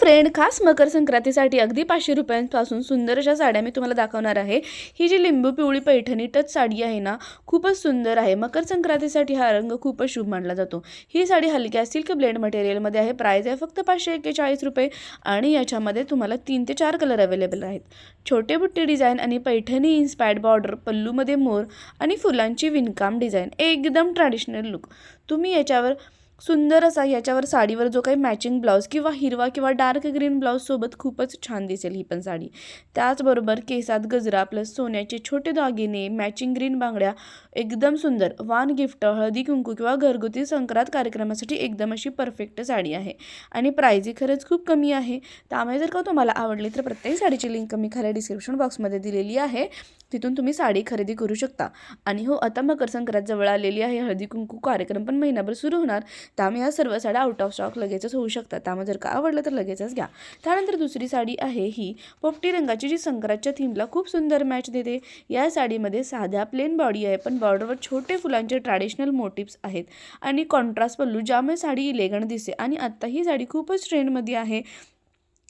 Friend, खास मकर संक्रांतीसाठी अगदी 500 रुपयांपासून सुंदर अशा साड्या मी तुम्हाला दाखवणार आहे। ही जी लिंबू पिवळी पैठणी टच साडी आहे ना, खूपच सुंदर आहे। मकर संक्रांतीसाठी हा रंग खूपच शुभ मानला जातो। ही साडी हलक्या सिल्क ब्लेंड मटेरियलमध्ये आहे। प्राइस आहे फक्त 541 रुपये आणि याच्यामध्ये तुम्हाला 3 ते 4 कलर अवेलेबल आहेत। छोटे बुट्टी डिझाइन आणि पैठणी इन्स्पायर्ड बॉर्डर, पल्लूमध्ये मोर आणि फुलांची विणकाम डिझाइन, एकदम ट्रॅडिशनल लुक। तुम्ही याच्यावर सुंदर असा याच्यावर साडीवर जो काही मॅचिंग ब्लाउज किंवा हिरवा किंवा डार्क ग्रीन ब्लाउज सोबत खूपच छान दिसेल ही पण साडी। त्याचबरोबर केसात गजरा प्लस सोन्याचे छोटे दागिने, मॅचिंग ग्रीन बांगड्या, एकदम सुंदर वान गिफ्ट, हळदी कुंकू किंवा घरगुती संक्रांत कार्यक्रमासाठी एकदम अशी परफेक्ट साडी आहे। आणि प्राइस खरंच खूप कमी आहे। त्यामुळे जर का तुम्हाला आवडली तर प्रत्येक साडीची लिंक मी खाली डिस्क्रिप्शन बॉक्समध्ये दिलेली आहे, तिथून तुम्ही साडी खरेदी करू शकता। आणि हो, आता मकर संक्रांत जवळ आलेली आहे, हळदी कुंकू कार्यक्रम पण महिनाभर सुरू होणार, त्यामुळे या सर्व साड्या आउट ऑफ स्टॉक लगेचच होऊ शकतात। त्यामुळे जर का आवडलं तर लगेचच घ्या। त्यानंतर दुसरी साडी आहे ही पोपटी रंगाची, जी संक्रांतच्या थीमला खूप सुंदर मॅच देते। या साडीमध्ये साध्या प्लेन बॉडी आहे, पण बॉर्डरवर छोटे फुलांचे ट्रॅडिशनल मोटिव्स आहेत आणि कॉन्ट्रास्ट पल्लू, ज्यामुळे साडी इलेगंट दिसते। आणि आता ही साडी खूपच ट्रेंडमध्ये आहे।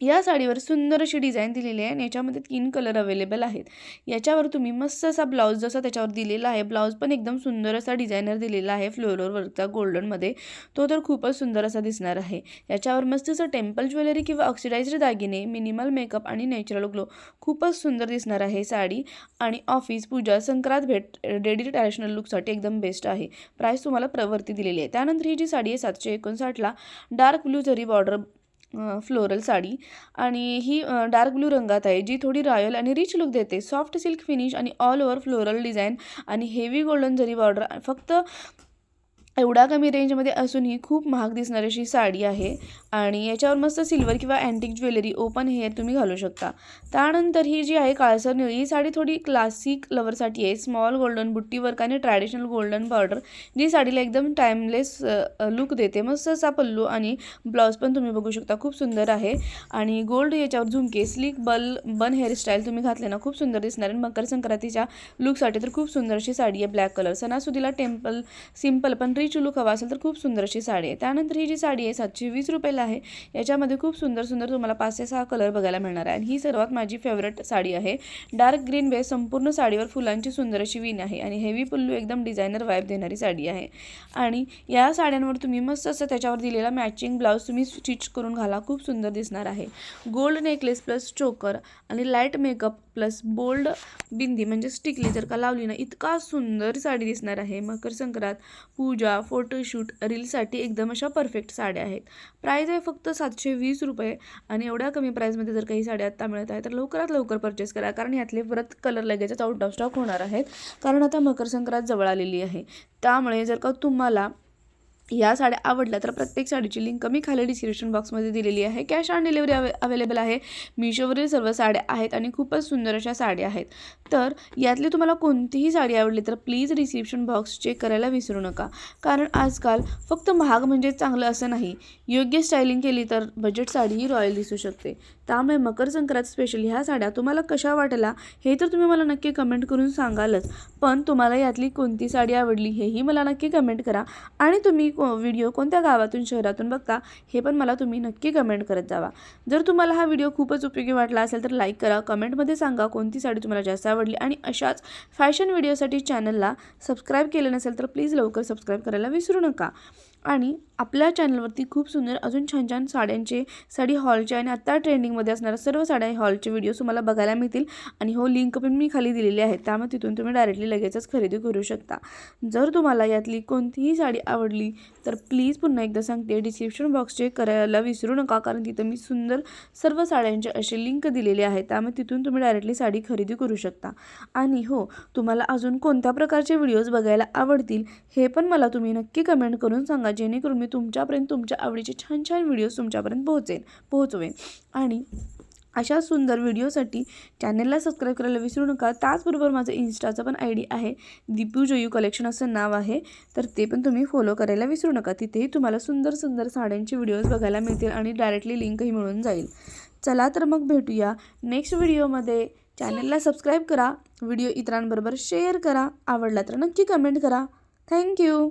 या साडीवर सुंदर अशी डिझाईन दिलेली आहे आणि याच्यामध्ये 3 कलर अवेलेबल आहेत। याच्यावर तुम्ही मस्त असा ब्लाउज जसा त्याच्यावर दिलेला आहे, ब्लाउज पण एकदम सुंदर असा डिझायनर दिलेला आहे फ्लोरल वर्कचा गोल्डनमध्ये, तो तर खूपच सुंदर असा दिसणार आहे। याच्यावर मस्त असं टेम्पल ज्वेलरी किंवा ऑक्सिडाइज्ड दागिने, मिनिमल मेकअप आणि नॅचरल ग्लो, खूपच सुंदर दिसणार आहे साडी। आणि ऑफिस, पूजा, संक्रांत भेट, डेली ट्रॅडिशनल लुकसाठी एकदम बेस्ट आहे। प्राइस तुम्हाला प्रवरती दिलेली आहे। त्यानंतर ही जी साडी आहे 759ला, डार्क ब्लू जरी बॉर्डर फ्लोरल साडी, आणि ही डार्क ब्लू रंगात आहे, जी थोडी रॉयल आणि रिच लुक देते। सॉफ्ट सिल्क फिनिश आणि ऑल ओव्हर फ्लोरल डिझाईन आणि हेवी गोल्डन जरी बॉर्डर, फक्त एवढा कमी रेंजमध्ये असूनही खूप महाग दिसणारी अशी साडी आहे। आणि याच्यावर मस्त सिल्वर किंवा अँटिक ज्वेलरी, ओपन हेअर तुम्ही घालू शकता। त्यानंतर ही जी आहे काळसर निळी, ही साडी थोडी क्लासिक लवरसाठी आहे। स्मॉल गोल्डन बुट्टी वर्क आणि ट्रॅडिशनल गोल्डन बॉर्डर, जी साडीला एकदम टाइमलेस लुक देते। मस्त असा पल्लू आणि ब्लाउज पण तुम्ही बघू शकता, खूप सुंदर आहे। आणि गोल्ड याच्यावर झुमके, स्लिक बन हेअरस्टाईल तुम्ही घातले ना, खूप सुंदर दिसणार आहे। मकर संक्रांतीच्या लुकसाठी तर खूप सुंदर अशी साडी आहे। ब्लॅक कलर, सणासुदीला टेम्पल सिंपल पण रिच लुक हवा असेल तर खूप सुंदर अशी साडी आहे। त्यानंतर ही जी साडी आहे 720 रुपयाला आहे। याच्यामध्ये खूप सुंदर सुंदर तुम्हाला 5 ते 6 कलर बघायला मिळणार आहे। आणि ही सर्वात माझी फेवरेट साडी आहे। डार्क ग्रीन बेस, संपूर्ण साडीवर फुलांची सुंदर अशी विण आहे आणि हेवी पल्लू, एकदम डिझायनर वाइब देणारी साडी आहे। आणि या साड्यांवर तुम्ही मस्त असं त्याच्यावर दिलेला मॅचिंग ब्लाउज तुम्ही स्टिच करून घाला, खूप सुंदर दिसणार आहे। गोल्ड नेकलेस प्लस चोकर आणि लाईट मेकअप प्लस बोल्ड बिंदी म्हणजे स्टिकली जर का लावली ना, इतका सुंदर साडी दिसणार आहे। मकर संक्रांत, पूजा, फोटोशूट, रीलसाठी एकदम अशा परफेक्ट साड्या आहेत। प्राइस आहे फक्त 720 रुपये। आणि एवढ्या कमी प्राईजमध्ये जर काही साड्या आत्ता मिळत आहे तर लवकरात लवकर परचेस करा, कारण यातले परत कलर लगेचच आउट ऑफ स्टॉक होणार आहेत, कारण आता मकर संक्रांत जवळ आलेली आहे। त्यामुळे जर का तुम्हाला या साड्या आवडल्या तर प्रत्येक साडीची लिंक मी खाली डिस्क्रिप्शन बॉक्समध्ये दिलेली आहे। कॅश ऑन डिलिव्हरी अवेलेबल आहे। मिशोवरील सर्व साड्या आहेत आणि खूपच सुंदर अशा साड्या आहेत। तर यातली तुम्हाला कोणतीही साडी आवडली तर प्लीज डिस्क्रिप्शन बॉक्स चेक करायला विसरू नका, कारण आजकाल फक्त महाग म्हणजे चांगलं असं नाही, योग्य स्टायलिंग केली तर बजेट साडीही रॉयल दिसू शकते। त्यामुळे मकर संक्रांत स्पेशल ह्या साड्या तुम्हाला कशा वाटल्या हे तर तुम्ही मला नक्की कमेंट करून सांगालच, पण तुम्हाला यातली कोणती साडी आवडली हेही मला नक्की कमेंट करा। आणि तुम्ही व्हिडिओ कोणत्या गावातून शहरातून बघता हे पण मला तुम्ही नक्की कमेंट करत जावा। जर तुम्हाला हा व्हिडिओ खूपच उपयोगी वाटला असेल तर लाईक करा, कमेंटमध्ये सांगा कोणती साडी तुम्हाला जास्त आवडली। आणि अशाच फॅशन व्हिडिओसाठी चॅनलला सबस्क्राईब केलं नसेल तर प्लीज लवकर सबस्क्राईब करायला विसरू नका। आणि आपल्या चॅनलवरती खूप सुंदर अजून छान छान साडी हॉलचे आणि आत्ता ट्रेंडिंगमध्ये असणाऱ्या सर्व साड्या हॉलचे व्हिडिओ तुम्हाला बघायला मिळतील। आणि हो, लिंक पण मी खाली दिलेली आहे, त्यामुळे तिथून तुम्ही डायरेक्टली लगेचच खरेदी करू शकता। जर तुम्हाला यातली कोणतीही साडी आवडली तर प्लीज पुन्हा एकदा सांगते, डिस्क्रिप्शन बॉक्स चेक करायला विसरू नका, कारण तिथं मी सुंदर सर्व साड्यांचे असे लिंक दिलेले आहेत, त्यामुळे तिथून तुम्ही डायरेक्टली साडी खरेदी करू शकता। आणि हो, तुम्हाला अजून कोणत्या प्रकारचे व्हिडिओज बघायला आवडतील हे पण मला तुम्ही नक्की कमेंट करून सांगा, जेणेकरून मी तुमच्यापर्यंत तुमच्या आवडीचे छान छान व्हिडिओज तुमच्यापर्यंत पोहोचवेन। आणि अशा सुंदर व्हिडिओसाठी चॅनलला सबस्क्राईब करायला विसरू नका। त्याचबरोबर माझं इन्स्टाचं पण ID आहे, दीपू जोयू कलेक्शन असं नाव आहे, तर ते पण तुम्ही फॉलो करायला विसरू नका। तिथेही तुम्हाला सुंदर सुंदर साड्यांचे व्हिडिओज बघायला मिळतील आणि डायरेक्टली लिंकही मिळून जाईल। चला तर मग भेटूया नेक्स्ट व्हिडिओमध्ये। चॅनलला सबस्क्राईब करा, व्हिडिओ इतरांबरोबर शेअर करा, आवडला तर नक्की कमेंट करा। थँक्यू।